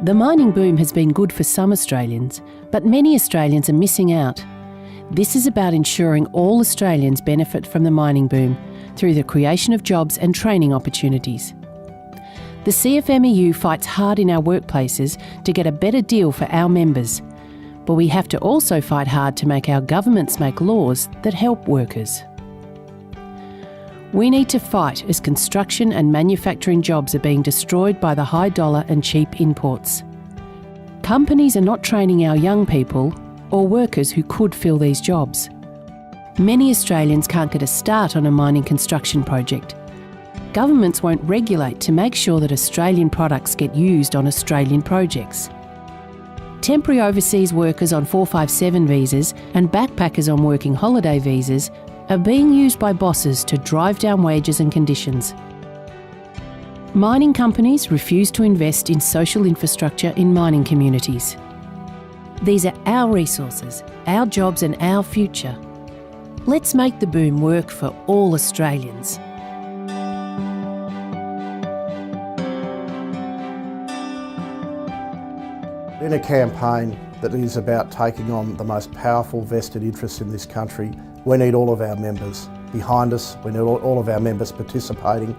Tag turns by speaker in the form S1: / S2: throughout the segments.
S1: The mining boom has been good for some Australians, but many Australians are missing out. This is about ensuring all Australians benefit from the mining boom through the creation of jobs and training opportunities. The CFMEU fights hard in our workplaces to get a better deal for our members, but we have to also fight hard to make our governments make laws that help workers. We need to fight as construction and manufacturing jobs are being destroyed by the high dollar and cheap imports. Companies are not training our young people or workers who could fill these jobs. Many Australians can't get a start on a mining construction project. Governments won't regulate to make sure that Australian products get used on Australian projects. Temporary overseas workers on 457 visas and backpackers on working holiday visas are being used by bosses to drive down wages and conditions. Mining companies refuse to invest in social infrastructure in mining communities. These are our resources, our jobs and our future. Let's make the boom work for all Australians.
S2: In a campaign that is about taking on the most powerful vested interests in this country, we need all of our members behind us, we need all of our members participating.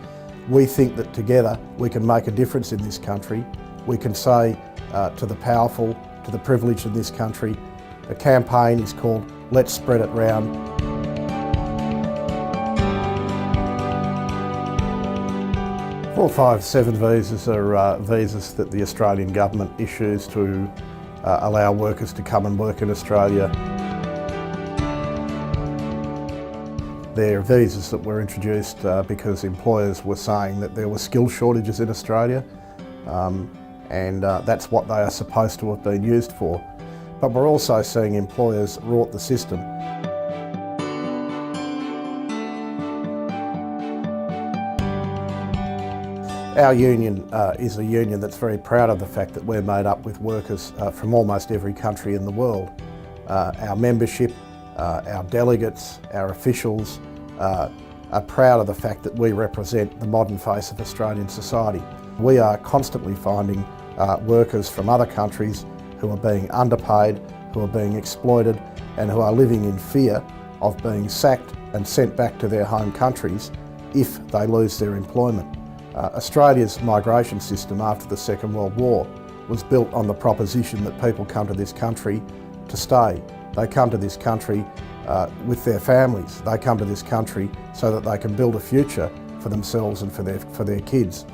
S2: We think that together we can make a difference in this country. We can say to the powerful, to the privileged in this country, the campaign is called Let's Spread It Round. Four, 5, 7 visas are visas that the Australian government issues to allow workers to come and work in Australia. They're visas that were introduced because employers were saying that there were skill shortages in Australia, and that's what they are supposed to have been used for. But we're also seeing employers rort the system. Our union is a union that's very proud of the fact that we're made up with workers from almost every country in the world. Our membership, our delegates, our officials are proud of the fact that we represent the modern face of Australian society. We are constantly finding workers from other countries who are being underpaid, who are being exploited, and who are living in fear of being sacked and sent back to their home countries if they lose their employment. Australia's migration system after the Second World War was built on the proposition that people come to this country to stay. They come to this country with their families. They come to this country so that they can build a future for themselves and for their kids.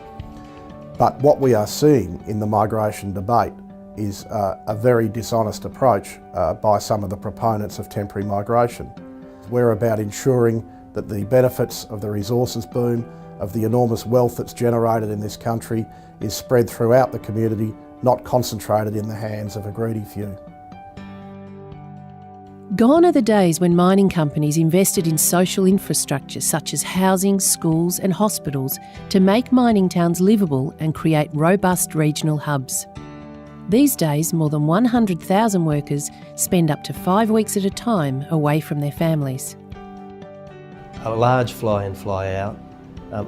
S2: But what we are seeing in the migration debate is a very dishonest approach by some of the proponents of temporary migration. We're about ensuring that the benefits of the resources boom, of the enormous wealth that's generated in this country, is spread throughout the community, not concentrated in the hands of a greedy few.
S1: Gone are the days when mining companies invested in social infrastructure such as housing, schools and hospitals to make mining towns livable and create robust regional hubs. These days, more than 100,000 workers spend up to 5 weeks at a time away from their families.
S3: A large fly-in, fly-out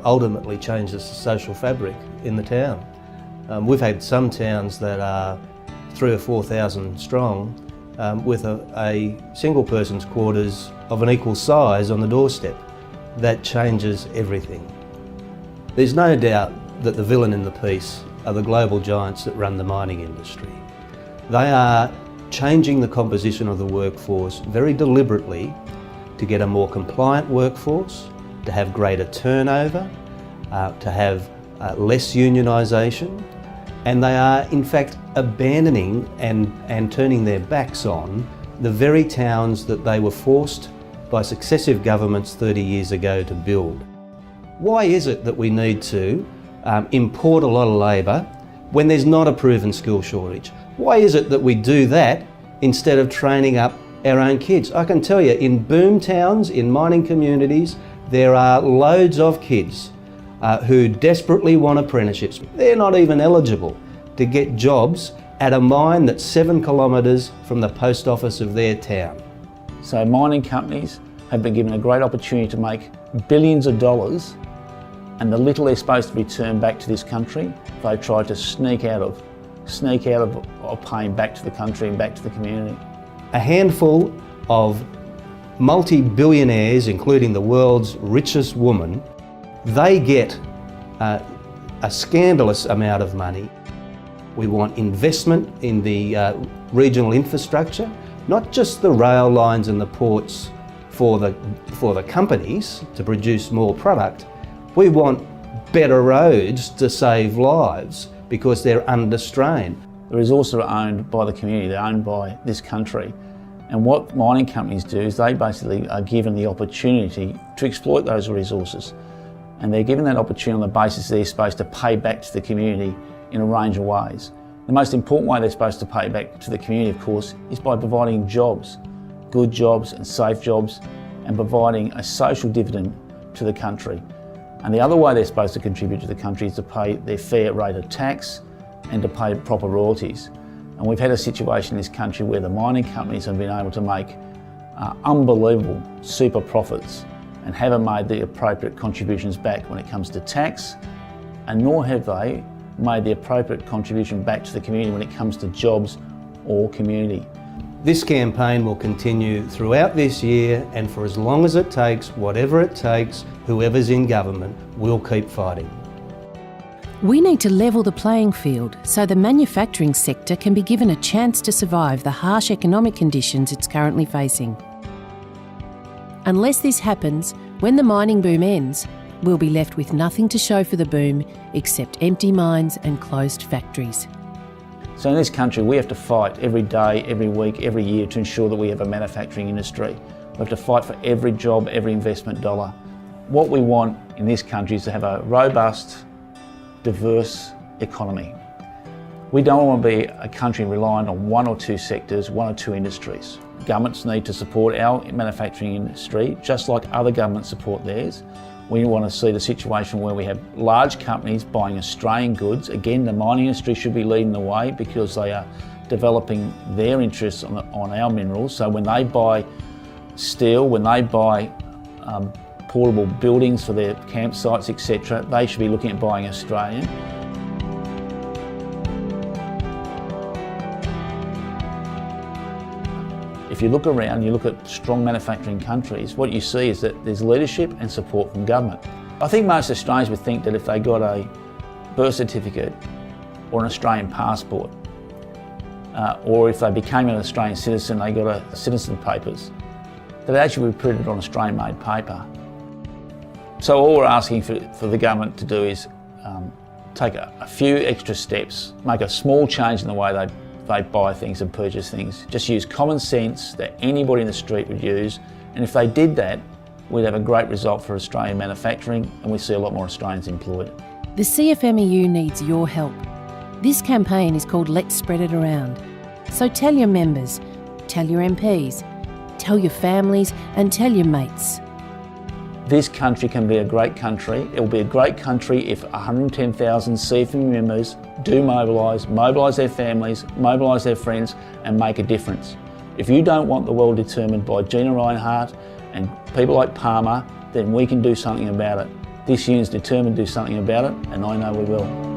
S3: ultimately changes the social fabric in the town. We've had some towns that are 3,000 or 4,000 strong with a single person's quarters of an equal size on the doorstep. That changes everything. There's no doubt that the villain in the piece are the global giants that run the mining industry. They are changing the composition of the workforce very deliberately to get a more compliant workforce, to have greater turnover, to have less unionisation, and they are in fact abandoning and turning their backs on the very towns that they were forced by successive governments 30 years ago to build. Why is it that we need to import a lot of labour when there's not a proven skill shortage? Why is it that we do that instead of training up our own kids? I can tell you, in boom towns, in mining communities, there are loads of kids who desperately want apprenticeships. They're not even eligible to get jobs at a mine that's 7 kilometres from the post office of their town.
S4: So mining companies have been given a great opportunity to make billions of dollars, and the little they're supposed to return back to this country, they've tried to sneak out of sneak out of paying back to the country and back to the community.
S3: A handful of multi-billionaires, including the world's richest woman, they get a scandalous amount of money. We want investment in the regional infrastructure, not just the rail lines and the ports for the companies to produce more product. We want better roads to save lives because they're under strain.
S4: The resources are owned by the community, they're owned by this country. And what mining companies do is they basically are given the opportunity to exploit those resources. And they're given that opportunity on the basis they're supposed to pay back to the community in a range of ways. The most important way they're supposed to pay back to the community, of course, is by providing jobs, good jobs and safe jobs, and providing a social dividend to the country. And the other way they're supposed to contribute to the country is to pay their fair rate of tax and to pay proper royalties. And we've had a situation in this country where the mining companies have been able to make unbelievable super profits and haven't made the appropriate contributions back when it comes to tax, and nor have they made the appropriate contribution back to the community when it comes to jobs or community.
S3: This campaign will continue throughout this year, and for as long as it takes, whatever it takes, whoever's in government will keep fighting.
S1: We need to level the playing field so the manufacturing sector can be given a chance to survive the harsh economic conditions it's currently facing. Unless this happens, when the mining boom ends, we'll be left with nothing to show for the boom except empty mines and closed factories.
S4: So in this country, we have to fight every day, every week, every year to ensure that we have a manufacturing industry. We have to fight for every job, every investment dollar. What we want in this country is to have a robust, diverse economy. We don't want to be a country reliant on one or two sectors, one or two industries. Governments need to support our manufacturing industry, just like other governments support theirs. We want to see the situation where we have large companies buying Australian goods. Again, the mining industry should be leading the way because they are developing their interests on our minerals. So when they buy steel, when they buy portable buildings for their campsites, etc., they should be looking at buying Australian. If you look around, you look at strong manufacturing countries, what you see is that there's leadership and support from government. I think most Australians would think that if they got a birth certificate or an Australian passport, or if they became an Australian citizen, they got a citizen papers, that they actually would be printed on Australian-made paper. So all we're asking for the government to do is take a few extra steps, make a small change in the way they buy things and purchase things. Just use common sense that anybody in the street would use, and if they did that, we'd have a great result for Australian manufacturing and we see a lot more Australians employed.
S1: The CFMEU needs your help. This campaign is called Let's Spread It Around. So tell your members, tell your MPs, tell your families and tell your mates.
S4: This country can be a great country. It will be a great country if 110,000 CFMEU members do mobilise their families, mobilise their friends and make a difference. If you don't want the world determined by Gina Rinehart and people like Palmer, then we can do something about it. This union's determined to do something about it, and I know we will.